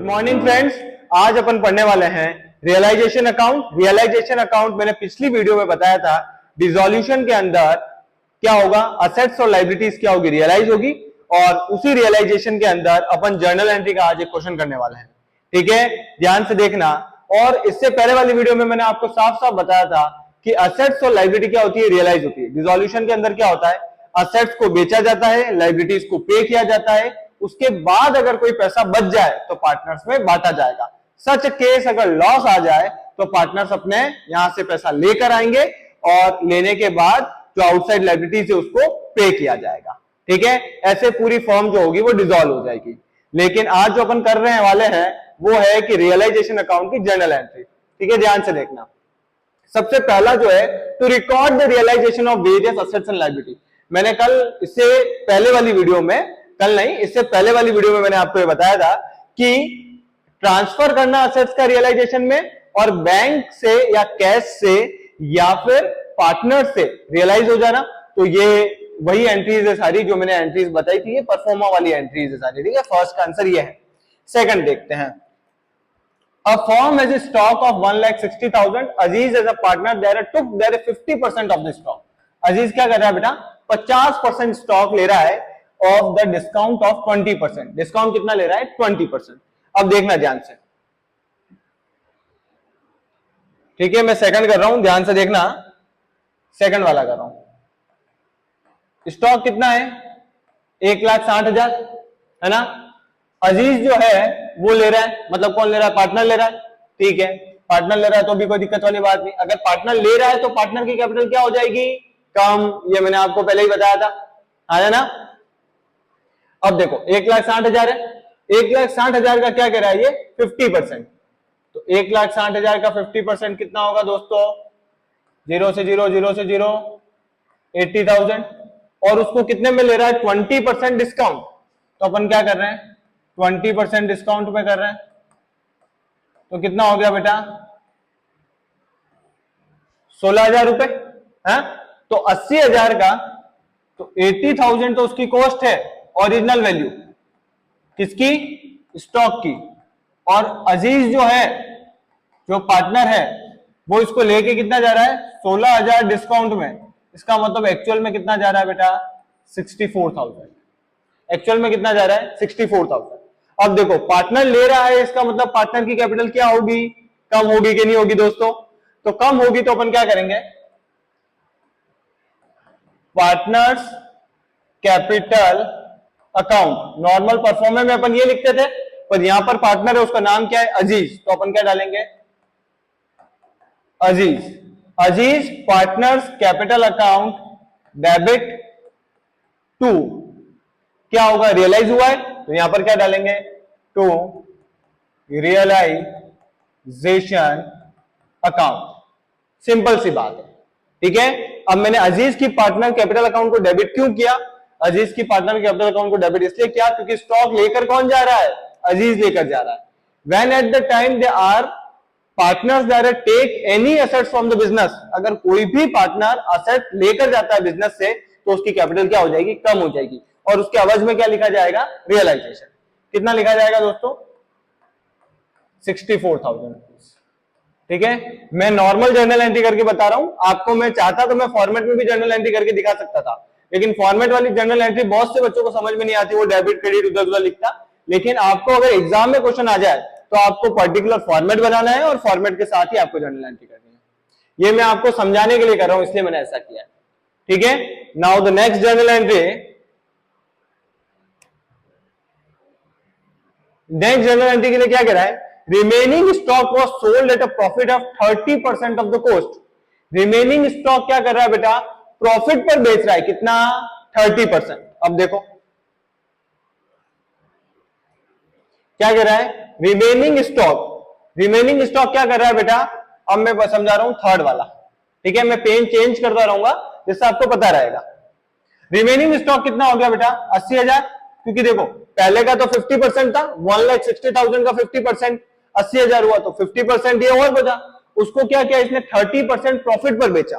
Morning friends, आज अपन पढ़ने वाले हैं रियलाइजेशन अकाउंट। रियलाइजेशन अकाउंट मैंने पिछली वीडियो में बताया था, डिसॉल्यूशन के अंदर क्या होगा, असेट्स और लायबिलिटीज क्या होगी, रियलाइज होगी। और उसी रियलाइजेशन के अंदर अपन जर्नल एंट्री का आज एक क्वेश्चन करने वाले हैं। ठीक है, ध्यान से देखना। और इससे पहले वाली वीडियो में मैंने आपको साफ साफ बताया था कि असेट्स और लायबिलिटी क्या होती है, रियलाइज होती है। डिसॉल्यूशन के अंदर क्या होता है, असेट्स को बेचा जाता है, लायबिलिटीज को पे किया जाता है, उसके बाद अगर कोई पैसा बच जाए तो पार्टनर्स में बांटा जाएगा। सच केस अगर लॉस आ जाए तो पार्टनर्स अपने यहां से पैसा लेकर आएंगे और लेने के बाद जो आउटसाइड लायबिलिटीज है उसको पे किया जाएगा। ठीक है, ऐसे पूरी फर्म जो होगी वो डिसॉल्व हो जाएगी। लेकिन आज जो अपन कर रहे वाले हैं वो है कि रियलाइजेशन अकाउंट की जर्नल एंट्री। ठीक है, ध्यान से देखना। सबसे पहला जो है, to record the realization of various assets and liability. मैंने कल इससे पहले वाली वीडियो में, कल नहीं इससे पहले वाली वीडियो में मैंने आपको ये बताया था कि ट्रांसफर करना असेट्स का रियलाइजेशन में, और बैंक से या कैश से या फिर पार्टनर से रियलाइज हो जाना। तो ये वही एंट्रीज है सारी जो मैंने एंट्रीज बताई थी, ये परफॉर्मा वाली एंट्रीज है सारी। ठीक है, फर्स्ट का आंसर ये है। सेकंड देखते हैं, a firm has a stock of 1,60,000. Aziz as a partner there took there 50% of the stock. Aziz क्या कर रहा है बेटा, 50% स्टॉक ले रहा है of the discount of 20%। Discount कितना ले रहा है, 20%। अब देखना ध्यान से। ठीक है, मैं सेकंड कर रहा हूं, ध्यान से देखना। सेकंड वाला कर रहा हूं। स्टॉक कितना है, 1,60,000 है ना। अजीज जो है वो ले रहा है, मतलब कौन ले रहा है, पार्टनर ले रहा है। ठीक है, पार्टनर ले रहा है तो भी कोई दिक्कत वाली बात नहीं। अगर पार्टनर ले रहा है तो पार्टनर की कैपिटल क्या हो जाएगी, कम। ये मैंने आपको पहले ही बताया था, है ना। अब देखो 1,60,000 है, 1,60,000 का क्या कह रहा है ये, 50%। तो 1,60,000 का 50% कितना होगा दोस्तों, 0 से 0, 0 से 0, 80,000। और उसको कितने में ले रहा है, 20% डिस्काउंट। तो अपन क्या कर रहे हैं, 20% डिस्काउंट पे कर रहे हैं। तो कितना हो गया बेटा, 16,000 रुपए है। तो 80,000 का, तो 80,000 तो उसकी कॉस्ट है, ओरिजिनल वैल्यू किसकी, स्टॉक की। और अजीज जो है, जो पार्टनर है, वो इसको लेके कितना जा रहा है, 16,000 डिस्काउंट में। इसका मतलब एक्चुअल में कितना जा रहा है बेटा, 64,000। एक्चुअल में कितना जा रहा है, 64,000। अब देखो पार्टनर ले रहा है, इसका मतलब पार्टनर की कैपिटल क्या होगी, कम होगी कि नहीं होगी दोस्तों। तो कम होगी तो अपन क्या करेंगे, पार्टनर्स कैपिटल अकाउंट। नॉर्मल परफॉर्मे में अपन ये लिखते थे, पर यहां पर पार्टनर है, उसका नाम क्या है, अजीज। तो अपन क्या डालेंगे, Aziz. Aziz partners capital account debit to, क्या होगा, रियलाइज हुआ है, तो यहां पर क्या डालेंगे, टू रियलाइजेशन अकाउंट। सिंपल सी बात है। ठीक है, अब मैंने अजीज की पार्टनर कैपिटल अकाउंट को डेबिट क्यों किया, अजीज की पार्टनर कैपिटल अकाउंट को डेबिट इसलिए किया क्योंकि स्टॉक लेकर कौन जा रहा है, अजीज लेकर जा रहा है। When at the time they are partners direct take any assets from the business, अगर कोई भी पार्टनर असेट लेकर जाता है बिजनेस से तो उसकी कैपिटल क्या हो जाएगी, कम हो जाएगी। और उसके अवज में क्या लिखा जाएगा, रियलाइजेशन। कितना लिखा जाएगा दोस्तों, 64,000। ठीक है, मैं नॉर्मल जर्नल एंट्री करके बता रहा हूं आपको। मैं चाहता तो मैं फॉर्मेट में भी जर्नल एंट्री करके दिखा सकता था, लेकिन फॉर्मेट वाली जर्नल एंट्री बहुत से बच्चों को समझ में नहीं आती, वो डेबिट क्रेडिट उधर उधर लिखता। लेकिन आपको अगर एग्जाम में क्वेश्चन आ जाए तो आपको पर्टिकुलर फॉर्मेट बनाना है और फॉर्मेट के साथ ही आपको जर्नल एंट्री करनी है। ये मैं आपको समझाने के लिए कर रहा हूं, इसलिए मैंने ऐसा किया है। ठीक है, now the next journal entry. Next journal entry के लिए क्या कह रहा है, remaining stock was sold at a profit of 30% of the cost. Remaining stock क्या कर रहा है बेटा, प्रॉफिट पर बेच रहा है, कितना, 30%। अब देखो क्या कह रहा है, रिमेनिंग स्टॉक। रिमेनिंग स्टॉक क्या कर रहा है बेटा, अब मैं समझा रहा हूं थर्ड वाला। ठीक है, मैं पेन चेंज करता रहूंगा जिससे आपको पता रहेगा। रिमेनिंग स्टॉक कितना हो गया बेटा, 80,000। क्योंकि देखो पहले का तो 50% था, 1,60,000 का 50%, 80,000 हुआ तो 50% ये और बचा। उसको क्या किया इसने, 30% प्रॉफिट पर बेचा।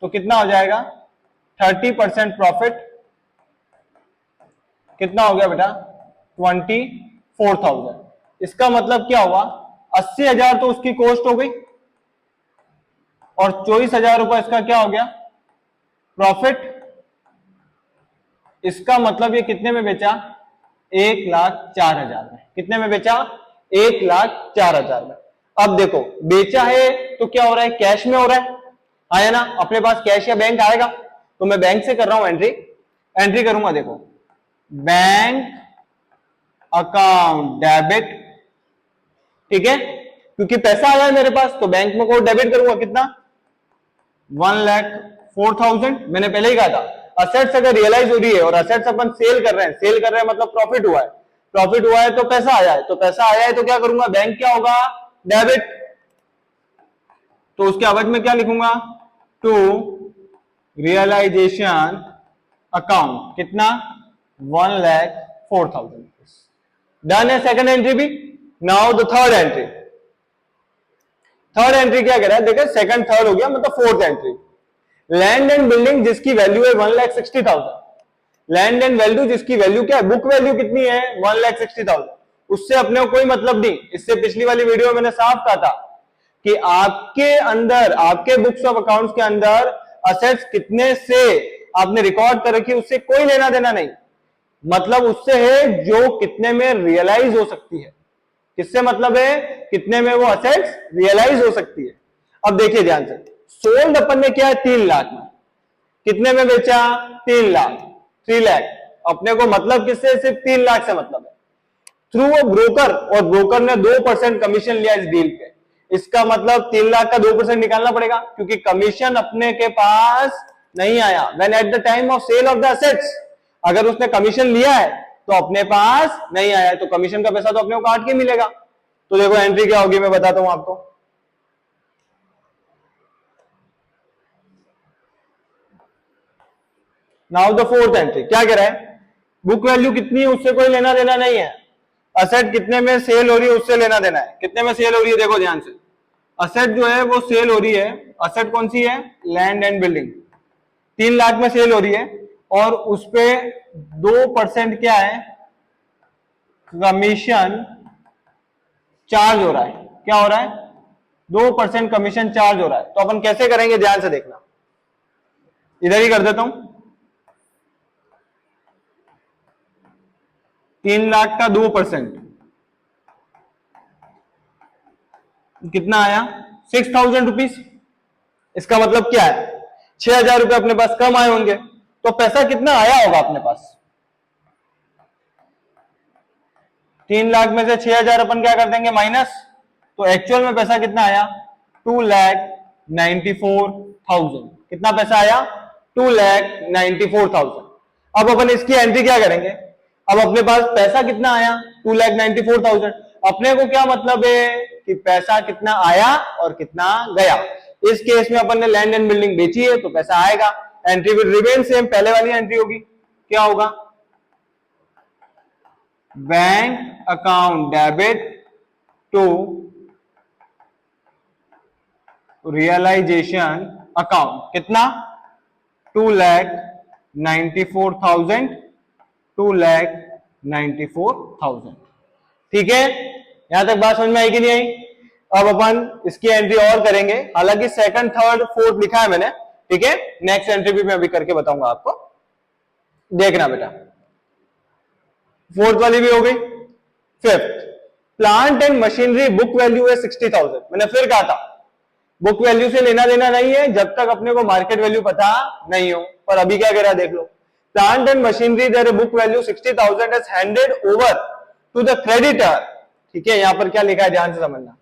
तो कितना हो जाएगा, 30% प्रॉफिट कितना हो गया बेटा, 24,000। इसका मतलब क्या हुआ, 80,000 तो उसकी कॉस्ट हो गई और 24,000 रुपए इसका क्या हो गया, प्रॉफिट। इसका मतलब ये कितने में बेचा, 1,04,000 में। कितने में बेचा, 1,04,000 में। अब देखो बेचा है तो क्या हो रहा है, कैश में हो रहा है, आया ना, अपने पास कैश या बैंक आएगा, तो मैं बैंक से कर रहा हूं एंट्री करूंगा। देखो बैंक अकाउंट डेबिट, ठीक है, क्योंकि पैसा आया है मेरे पास तो बैंक में को डेबिट करूंगा, कितना, 1,04,000। मैंने पहले ही कहा था असेट्स अगर रियलाइज हो रही है और असेट्स अपन सेल कर रहे हैं मतलब प्रॉफिट हुआ है तो पैसा आया है तो क्या करूंगा, बैंक क्या होगा, डेबिट। तो उसके अवध में क्या लिखूंगा, टू रियलाइजेशन अकाउंट, कितना, 1,04,000। डन है सेकंड एंट्री भी। नाउ द थर्ड एंट्री क्या कह रहा है, देखो सेकंड थर्ड हो गया मतलब fourth entry. Land and building जिसकी वैल्यू है 1,60,000, लैंड एंड वैल्यू जिसकी वैल्यू क्या है, बुक वैल्यू कितनी है, 1,60,000, उससे अपने को कोई मतलब नहीं। इससे पिछली वाली वीडियो में मैंने साफ कहा था कि आपके अंदर, आपके बुक्स ऑफ अकाउंट्स के अंदर असेट्स कितने से आपने रिकॉर्ड कर रखी, उससे कोई लेना देना नहीं, मतलब उससे है जो कितने में रियलाइज हो सकती है। किससे मतलब है, कितने में वो असेट्स रियलाइज हो सकती है। अब देखिए ध्यान से, सोल्ड अपन ने क्या है, 3 लाख में, कितने में बेचा, 3 लाख, 3 लाख। अपने को मतलब किससे, सिर्फ 3 लाख से मतलब है, थ्रू अ ब्रोकर, और ब्रोकर ने 2% कमीशन लिया इस डील पे। इसका मतलब 3 लाख का 2% निकालना पड़ेगा, क्योंकि कमीशन अपने के पास नहीं आया। When at the time of sale of the assets, अगर उसने कमीशन लिया है तो अपने पास नहीं आया है, तो कमीशन का पैसा तो अपने को काट के मिलेगा। तो देखो एंट्री क्या होगी, मैं बताता हूं आपको। नाउ द फोर्थ एंट्री क्या कह रहा है, बुक वैल्यू कितनी है उससे कोई लेना देना नहीं है, असेट कितने में सेल हो रही है उससे लेना देना है। कितने में सेल हो रही है, देखो ध्यान से, असेट जो है वो सेल हो रही है, असेट कौन सी है, लैंड एंड बिल्डिंग, 3 लाख में सेल हो रही है, और उस पे 2% क्या है, कमीशन चार्ज हो रहा है। क्या हो रहा है, 2% कमीशन चार्ज हो रहा है। तो अपन कैसे करेंगे, ध्यान से देखना, इधर ही कर देता हूं, 3 लाख का 2% कितना आया, 6,000 रुपीज। इसका मतलब क्या है, 6,000 रुपए अपने पास कम आए होंगे, तो पैसा कितना आया होगा अपने पास, 3 लाख में से 6,000 अपन क्या कर देंगे माइनस, तो एक्चुअल में पैसा कितना आया, 2,94,000। कितना पैसा आया, 2,94,000। अब अपन इसकी एंट्री क्या करेंगे, अब अपने पास पैसा कितना आया, 2,94,000। अपने को क्या मतलब है कि पैसा कितना आया और कितना गया। इस केस में अपन ने लैंड एंड बिल्डिंग बेची है तो पैसा आएगा, एंट्री विल रिमेन सेम, पहले वाली एंट्री होगी, क्या होगा, bank account debit to realization account, कितना, 2,94,000, 2,94,000। ठीक है, यहां तक बात समझ में आई कि नहीं आई। अब अपन इसकी एंट्री और करेंगे, हालांकि सेकंड थर्ड फोर्थ लिखा है मैंने, ठीक है, नेक्स्ट एंट्री भी मैं अभी करके बताऊंगा आपको, देखना बेटा। फोर्थ वाली भी हो गई। Fifth, plant and machinery book value है 60,000। मैंने फिर कहा था बुक वैल्यू से लेना देना नहीं है जब तक अपने को मार्केट वैल्यू पता नहीं हो, पर अभी क्या करा देख लो, plant and machinery their book value 60,000 is handed over to the creditor. ठीक है, यहां पर क्या लिखा है ध्यान से समझना,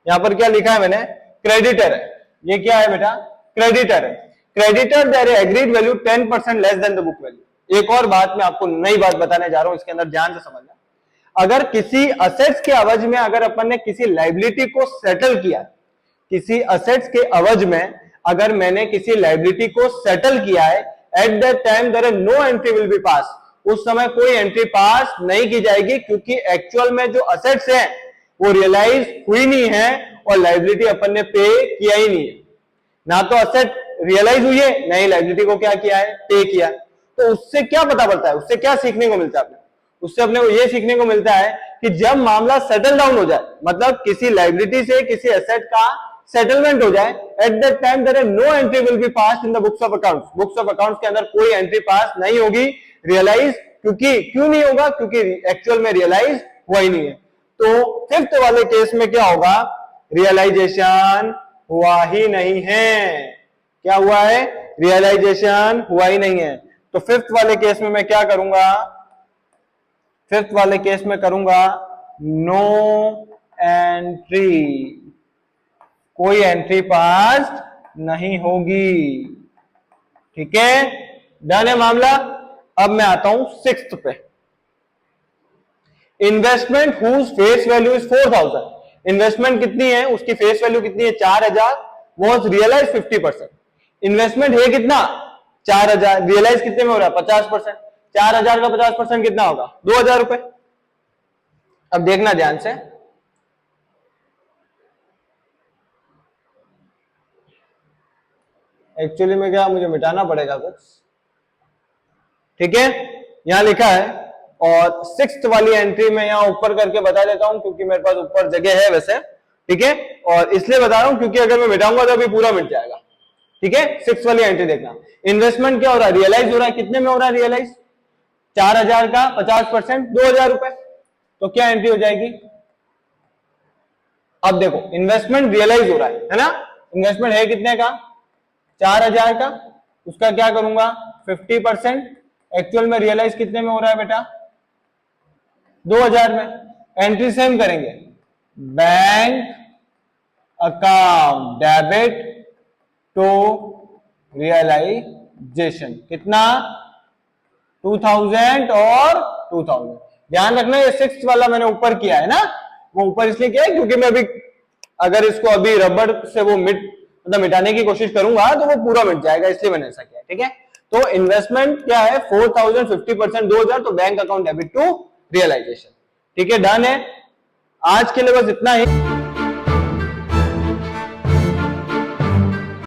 यहां पर क्या लिखा है मैंने, क्रेडिटर है, ये क्या है बेटा, क्रेडिटर है। Creditor their agreed value 10% less than the book value. एक और बात मैं आपको नई बात बताने जा रहा हूं, इसके अंदर ध्यान से समझना, अगर किसी असेट्स के एवज में अगर अपन ने किसी लाइबिलिटी को सेटल किया, किसी असेट्स के एवज में अगर मैंने किसी लाइबिलिटी को सेटल किया है, at that time there no entry will be pass, उस समय कोई एंट्री पास नहीं की जाएगी, क्योंकि एक्चुअल में जो असेट्स हैं वो रियलाइज हुई नहीं है और लाइबिलिटी अपन ने पे किया ही नहीं है। ना तो असेट रियलाइज हुई है, नहीं लाइबिलिटी को क्या किया है, पे किया। तो उससे क्या पता पड़ता है, उससे क्या सीखने को मिलता है, उससे अपने को यह सीखने को मिलता है कि जब मामला सेटल डाउन हो जाए, मतलब किसी लाइबिलिटी से किसी एसेट का सेटलमेंट हो जाए, at that time there no entry will be passed in the books of accounts. Books of accounts के अंदर कोई एंट्री पास नहीं होगी रियलाइज, क्यों नहीं होगा? क्योंकि एक्चुअल में रियलाइज हुआ ही नहीं है। तो फिफ्थ वाले केस में क्या होगा? रियलाइजेशन हुआ ही नहीं है। क्या हुआ है? रियलाइजेशन हुआ ही नहीं है। तो फिफ्थ वाले केस में मैं क्या करूंगा? फिफ्थ वाले केस में करूंगा नो एंट्री, कोई एंट्री पास नहीं होगी। ठीक है, डन है मामला। अब मैं आता हूं सिक्स्थ पे, investment whose face value is 4000। Investment कितनी है? उसकी फेस वैल्यू कितनी है? 4000। Was realise 50%। इन्वेस्टमेंट है कितना? 4000। रियलाइज कितने में हो रहा है? 50%। 4000 का 50% कितना होगा? 2000 रुपए। अब देखना ध्यान से, एक्चुअली में क्या मुझे मिटाना पड़ेगा कुछ। ठीक है, यहां लिखा है, और सिक्स्थ वाली एंट्री में यहां ऊपर करके बता देता हूं क्योंकि मेरे पास ऊपर जगह है वैसे। ठीक है, और इसलिए बता रहा हूं क्योंकि अगर मैं मिटाऊंगा तो अभी पूरा मिट जाएगा। ठीक है, सिक्स वाली एंट्री देखना। इन्वेस्टमेंट क्या हो रहा है? रियलाइज हो रहा है। कितने में हो रहा है रियलाइज? 4000 का 50%, 2000 रुपए। तो क्या एंट्री हो जाएगी? अब देखो, इन्वेस्टमेंट रियलाइज हो रहा है ना? इन्वेस्टमेंट है कितने का? 4000 का। उसका क्या करूंगा? 50%। एक्चुअल में रियलाइज कितने में हो रहा है बेटा? 2000 में। एंट्री सेम करेंगे, bank account debit to realization. कितना? 2000 और 2000। ध्यान रखना, ये सिक्स्थ वाला मैंने ऊपर किया है ना, वो ऊपर इसलिए किया है क्योंकि मैं अभी अगर इसको अभी रबड़ से वो मतलब मिटाने की कोशिश करूंगा तो वो पूरा मिट जाएगा, इसलिए मैंने ऐसा किया। ठीक है, तो इन्वेस्टमेंट क्या है? 4000, 50%, 2000। तो bank account debit to realization. ठीक है, डन है। आज के लिए बस इतना ही।